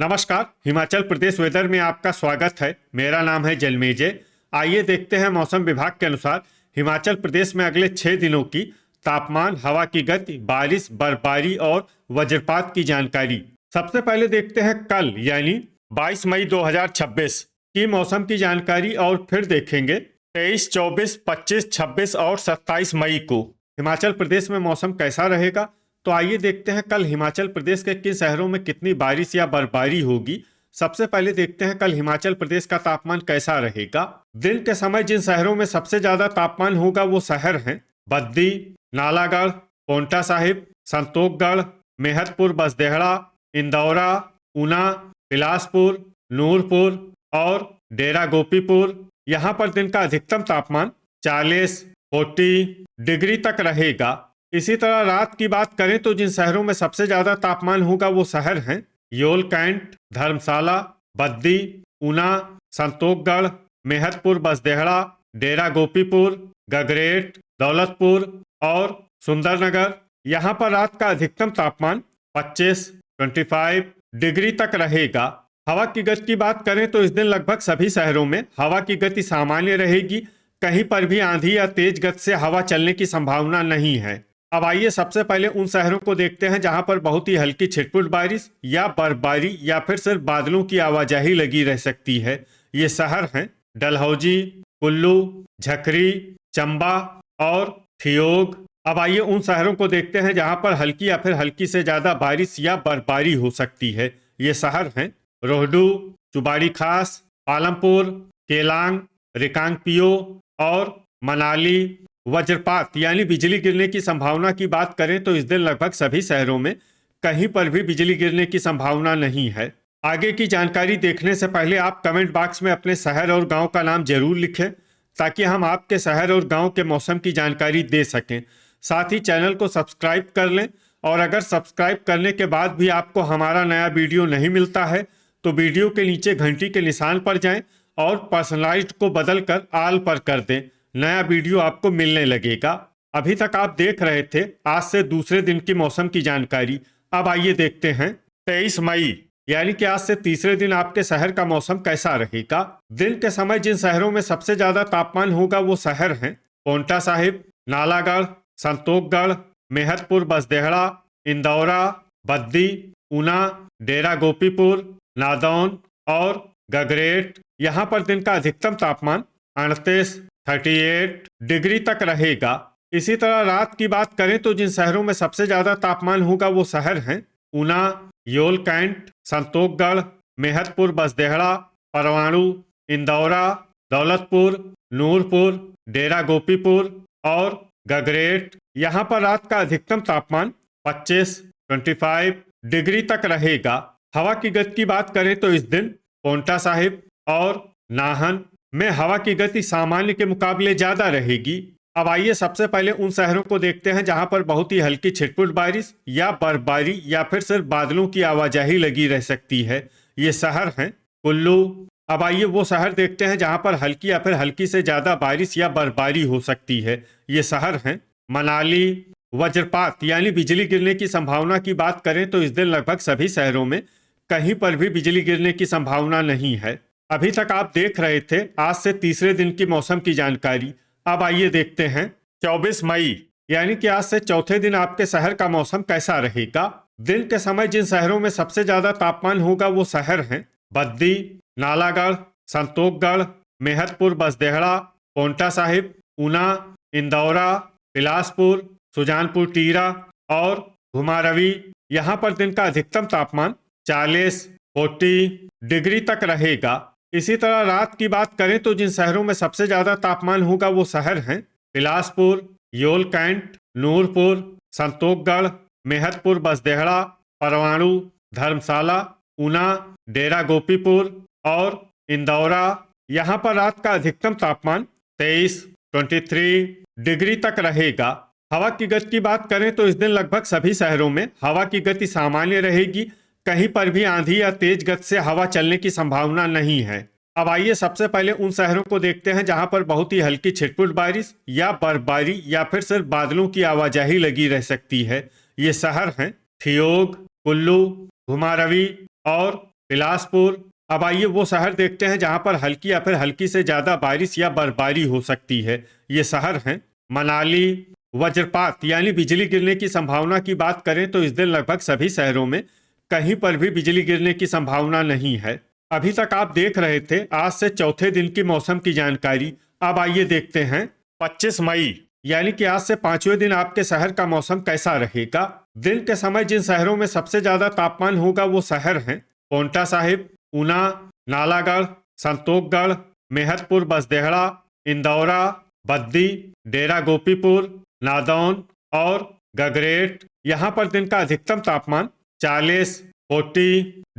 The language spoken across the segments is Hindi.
नमस्कार। हिमाचल प्रदेश वेदर में आपका स्वागत है। मेरा नाम है जलमेजय। आइए देखते हैं मौसम विभाग के अनुसार हिमाचल प्रदेश में अगले 6 दिनों की तापमान, हवा की गति, बारिश, बर्फबारी और वज्रपात की जानकारी। सबसे पहले देखते हैं कल यानी 22 मई 2026 की मौसम की जानकारी और फिर देखेंगे 23, 24, 25, 26 और 27 मई को हिमाचल प्रदेश में मौसम कैसा रहेगा। तो आइए देखते हैं कल हिमाचल प्रदेश के किन शहरों में कितनी बारिश या बर्फबारी होगी। सबसे पहले देखते हैं कल हिमाचल प्रदेश का तापमान कैसा रहेगा। दिन के समय जिन शहरों में सबसे ज्यादा तापमान होगा वो शहर हैं बद्दी, नालागढ़, पोंटा साहिब, संतोखगढ़, मेहतपुर, बसदेहड़ा, इंदौरा, ऊना, बिलासपुर, नूरपुर और डेरा गोपीपुर। यहाँ पर दिन का अधिकतम तापमान 40, 40 डिग्री तक रहेगा। इसी तरह रात की बात करें तो जिन शहरों में सबसे ज्यादा तापमान होगा वो शहर हैं योल कैंट, धर्मशाला, बद्दी, ऊना, संतोखगढ़, मेहतपुर, बसदेहड़ा, डेरा गोपीपुर, गगरेट, दौलतपुर और सुंदरनगर। यहाँ पर रात का अधिकतम तापमान 25, 25 डिग्री तक रहेगा। हवा की गति की बात करें तो इस दिन लगभग सभी शहरों में हवा की गति सामान्य रहेगी। कहीं पर भी आंधी या तेज गति से हवा चलने की संभावना नहीं है। अब आइए सबसे पहले उन शहरों को देखते हैं जहां पर बहुत ही हल्की छिटपुट बारिश या बर्फबारी या फिर सिर्फ बादलों की आवाजाही लगी रह सकती है। ये शहर हैं डलहौजी, कुल्लू, झकरी, चंबा और ठियोग। अब आइए उन शहरों को देखते हैं जहां पर हल्की या फिर हल्की से ज्यादा बारिश या बर्फबारी हो सकती है। ये शहर हैं रोहडू, चुबाड़ी खास, पालमपुर, केलांग, रिकांगपियो और मनाली। वज्रपात यानी बिजली गिरने की संभावना की बात करें तो इस दिन लगभग सभी शहरों में कहीं पर भी बिजली गिरने की संभावना नहीं है। आगे की जानकारी देखने से पहले आप कमेंट बॉक्स में अपने शहर और गांव का नाम जरूर लिखें ताकि हम आपके शहर और गांव के मौसम की जानकारी दे सकें। साथ ही चैनल को सब्सक्राइब कर लें और अगर सब्सक्राइब करने के बाद भी आपको हमारा नया वीडियो नहीं मिलता है तो वीडियो के नीचे घंटी के निशान पर जाएं और पर्सनलाइज्ड को बदलकर ऑल पर कर दें। नया वीडियो आपको मिलने लगेगा। अभी तक आप देख रहे थे आज से दूसरे दिन की मौसम की जानकारी। अब आइए देखते हैं 23 मई यानी कि आज से तीसरे दिन आपके शहर का मौसम कैसा रहेगा। दिन के समय जिन शहरों में सबसे ज्यादा तापमान होगा वो शहर हैं पोंटा साहिब, नालागढ़, संतोखगढ़, मेहतपुर, बसदेहड़ा, इंदौरा, बद्दी, ऊना, डेरा गोपीपुर, नादौन और गगरेट। यहाँ पर दिन का अधिकतम तापमान 38, 38 डिग्री तक रहेगा। इसी तरह रात की बात करें तो जिन शहरों में सबसे ज्यादा तापमान होगा वो शहर हैं ऊना, योल कैंट, संतोखगढ़, मेहतपुर, बसदेहड़ा, परवाणु, इंदौरा, दौलतपुर, नूरपुर, डेरा गोपीपुर और गगरेट। यहाँ पर रात का अधिकतम तापमान 25, 25 डिग्री तक रहेगा। हवा की गति की बात करें तो इस दिन पोंटा साहिब और नाहन में हवा की गति सामान्य के मुकाबले ज्यादा रहेगी। अब आइए सबसे पहले उन शहरों को देखते हैं जहां पर बहुत ही हल्की छिटपुट बारिश या बर्फबारी या फिर सिर्फ बादलों की आवाजाही लगी रह सकती है। ये शहर हैं कुल्लू। अब आइए वो शहर देखते हैं जहां पर हल्की या फिर हल्की से ज्यादा बारिश या बर्फबारी हो सकती है। ये शहर हैं मनाली। वज्रपात यानी बिजली गिरने की संभावना की बात करें तो इस दिन लगभग सभी शहरों में कहीं पर भी बिजली गिरने की संभावना नहीं है। अभी तक आप देख रहे थे आज से तीसरे दिन की मौसम की जानकारी। अब आइए देखते हैं 24 मई यानी कि आज से चौथे दिन आपके शहर का मौसम कैसा रहेगा। दिन के समय जिन शहरों में सबसे ज्यादा तापमान होगा वो शहर हैं बद्दी, नालागढ़, संतोखगढ़, मेहतपुर, बसदेहड़ा, पोंटा साहिब, ऊना, इंदौरा, बिलासपुर, सुजानपुर टीरा और घुमारवी। यहाँ पर दिन का अधिकतम तापमान 40, 40 डिग्री तक रहेगा। इसी तरह रात की बात करें तो जिन शहरों में सबसे ज्यादा तापमान होगा वो शहर हैं बिलासपुर, योल कैंट, नूरपुर, संतोखगढ़, मेहतपुर, बसदेहड़ा, परवाणु, धर्मशाला, ऊना, डेरा गोपीपुर और इंदौरा। यहाँ पर रात का अधिकतम तापमान 23, 23 डिग्री तक रहेगा। हवा की गति की बात करें तो इस दिन लगभग सभी शहरों में हवा की गति सामान्य रहेगी। कहीं पर भी आंधी या तेज गति से हवा चलने की संभावना नहीं है। अब आइए सबसे पहले उन शहरों को देखते हैं जहां पर बहुत ही हल्की छिटपुट बारिश या बर्फबारी या फिर सिर्फ बादलों की आवाजाही लगी रह सकती है। ये शहर हैं ठियोग, कुल्लू, घुमारवी और बिलासपुर। अब आइए वो शहर देखते हैं जहां पर हल्की या फिर हल्की से ज्यादा बारिश या बर्फबारी हो सकती है। ये शहर हैं मनाली। वज्रपात यानी बिजली गिरने की संभावना की बात करें तो इस दिन लगभग सभी शहरों में कहीं पर भी बिजली गिरने की संभावना नहीं है। अभी तक आप देख रहे थे आज से चौथे दिन की मौसम की जानकारी। अब आइए देखते हैं 25 मई यानी कि आज से पांचवें दिन आपके शहर का मौसम कैसा रहेगा। दिन के समय जिन शहरों में सबसे ज्यादा तापमान होगा वो शहर हैं पोंटा साहिब, ऊना, नालागढ़, संतोखगढ़, मेहतपुर बसदेहड़ा, इंदौरा, बद्दी, डेरा गोपीपुर, नादौन और गगरेट। यहाँ पर दिन का अधिकतम तापमान 40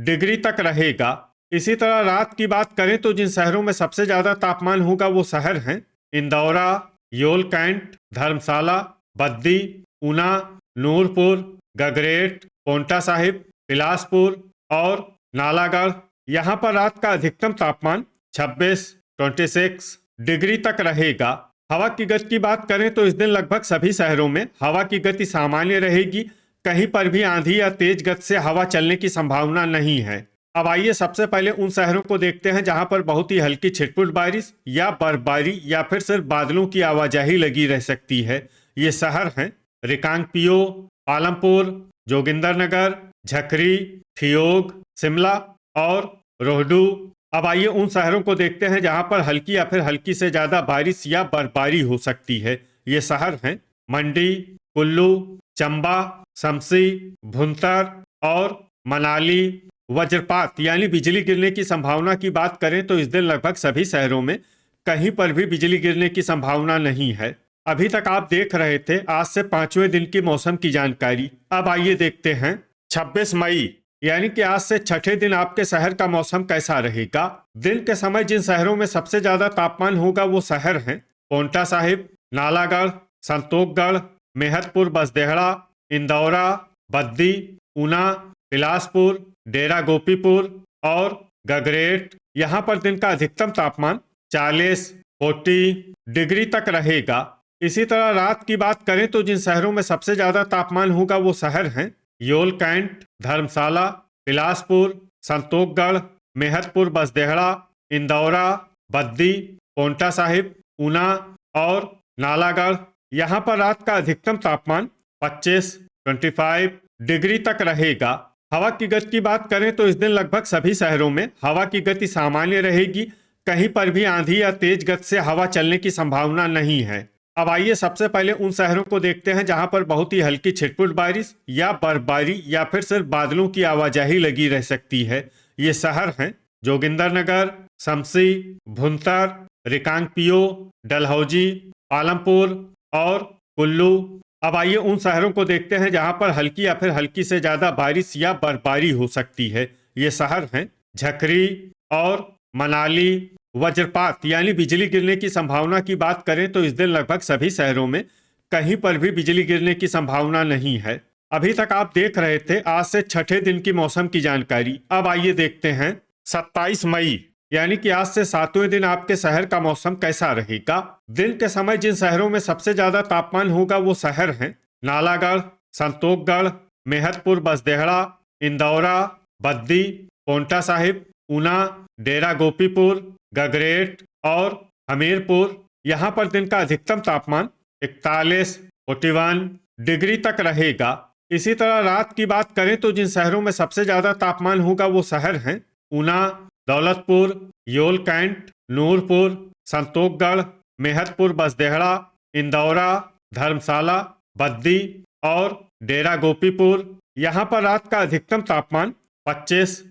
डिग्री तक रहेगा। इसी तरह रात की बात करें तो जिन शहरों में सबसे ज्यादा तापमान होगा वो शहर हैं इंदौरा, योल कैंट, धर्मशाला, बद्दी, ऊना, नूरपुर, गगरेट, पोंटा साहिब, बिलासपुर और नालागढ़। यहाँ पर रात का अधिकतम तापमान 26 डिग्री तक रहेगा। हवा की गति की बात करें तो इस दिन लगभग सभी शहरों में हवा की गति सामान्य रहेगी। कहीं पर भी आंधी या तेज गति से हवा चलने की संभावना नहीं है। अब आइए सबसे पहले उन शहरों को देखते हैं जहां पर बहुत ही हल्की छिटपुट बारिश या बर्फबारी या फिर सिर्फ बादलों की आवाजाही लगी रह सकती है। ये शहर हैं रिकांगपिओ, पालमपुर, जोगिंदरनगर, झकरी, ठियोग, शिमला और रोहडू। अब आइए उन शहरों को देखते हैं जहां पर हल्की या फिर हल्की से ज्यादा बारिश या बर्फबारी हो सकती है। ये शहर हैं मंडी, कुल्लू, चंबा, शमसी, भुंतर और मनाली। वज्रपात यानी बिजली गिरने की संभावना की बात करें तो इस दिन लगभग सभी शहरों में कहीं पर भी बिजली गिरने की संभावना नहीं है। अभी तक आप देख रहे थे आज से पांचवें दिन की मौसम की जानकारी। अब आइए देखते हैं 26 मई यानी कि आज से छठे दिन आपके शहर का मौसम कैसा रहेगा। दिन के समय जिन शहरों में सबसे ज्यादा तापमान होगा वो शहर हैं पोंटा साहिब, नालागढ़, संतोखगढ़, मेहतपुर बसदेहड़ा, इंदौरा, बद्दी, ऊना, बिलासपुर, डेरा गोपीपुर और गगरेट। यहाँ पर दिन का अधिकतम तापमान 40 डिग्री तक रहेगा। इसी तरह रात की बात करें तो जिन शहरों में सबसे ज्यादा तापमान होगा वो शहर हैं योल कैंट, धर्मशाला, बिलासपुर, संतोखगढ़, मेहतपुर बसदेहड़ा, इंदौरा, बद्दी, पोंटा साहिब, ऊना और नालागढ़। यहाँ पर रात का अधिकतम तापमान 25 डिग्री तक रहेगा। हवा की गति की बात करें तो इस दिन लगभग सभी शहरों में हवा की गति सामान्य रहेगी। कहीं पर भी आंधी या तेज गति से हवा चलने की संभावना नहीं है। अब आइए सबसे पहले उन शहरों को देखते हैं जहां पर बहुत ही हल्की छिटपुट बारिश या बर्फबारी या फिर सिर्फ बादलों की आवाजाही लगी रह सकती है। ये शहर हैं जोगिंदरनगर, शमसी, भुंतर, रिकांगपिओ, डलहौजी, पालमपुर और कुल्लू। अब आइए उन शहरों को देखते हैं जहां पर हल्की या फिर हल्की से ज्यादा बारिश या बर्फबारी हो सकती है। ये शहर हैं झकरी और मनाली। वज्रपात यानी बिजली गिरने की संभावना की बात करें तो इस दिन लगभग सभी शहरों में कहीं पर भी बिजली गिरने की संभावना नहीं है। अभी तक आप देख रहे थे आज से छठे दिन की मौसम की जानकारी। अब आइए देखते हैं 27 मई यानी कि आज से सातवें दिन आपके शहर का मौसम कैसा रहेगा। दिन के समय जिन शहरों में सबसे ज्यादा तापमान होगा वो शहर हैं नालागढ़, संतोखगढ़, मेहतपुर बसदेहड़ा, इंदौरा, बद्दी, पोंटा साहिब, ऊना, डेरा गोपीपुर, गगरेट और हमीरपुर। यहाँ पर दिन का अधिकतम तापमान 41 डिग्री तक रहेगा। इसी तरह रात की बात करें तो जिन शहरों में सबसे ज्यादा तापमान होगा वो शहर हैं ऊना, दौलतपुर, योल कैंट, नूरपुर, संतोखगढ़, मेहतपुर बसदेहड़ा, इंदौरा, धर्मशाला, बद्दी और डेरा गोपीपुर। यहाँ पर रात का अधिकतम तापमान 25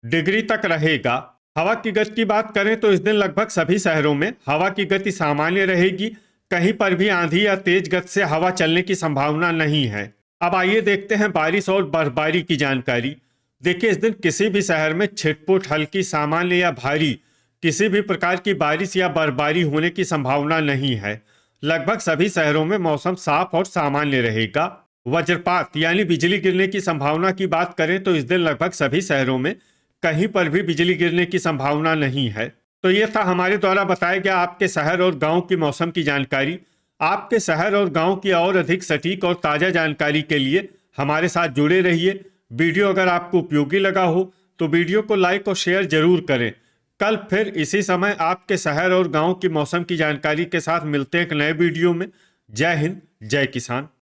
डिग्री तक रहेगा। हवा की गति की बात करें तो इस दिन लगभग सभी शहरों में हवा की गति सामान्य रहेगी। कहीं पर भी आंधी या तेज गति से हवा चलने की संभावना नहीं है। अब आइए देखते हैं बारिश और बर्फबारी की जानकारी। देखिए इस दिन किसी भी शहर में छिटपुट, हल्की, सामान्य या भारी किसी भी प्रकार की बारिश या बर्फबारी होने की संभावना नहीं है। लगभग सभी शहरों में मौसम साफ और सामान्य रहेगा। वज्रपात यानी बिजली गिरने की संभावना की बात करें तो इस दिन लगभग सभी शहरों में कहीं पर भी बिजली गिरने की संभावना नहीं है। तो ये था हमारे द्वारा बताया गया आपके शहर और गांव की मौसम की जानकारी। आपके शहर और गांव की और अधिक सटीक और ताज़ा जानकारी के लिए हमारे साथ जुड़े रहिए। वीडियो अगर आपको उपयोगी लगा हो तो वीडियो को लाइक और शेयर जरूर करें। कल फिर इसी समय आपके शहर और गांव की मौसम की जानकारी के साथ मिलते हैं एक नए वीडियो में। जय हिंद, जय किसान।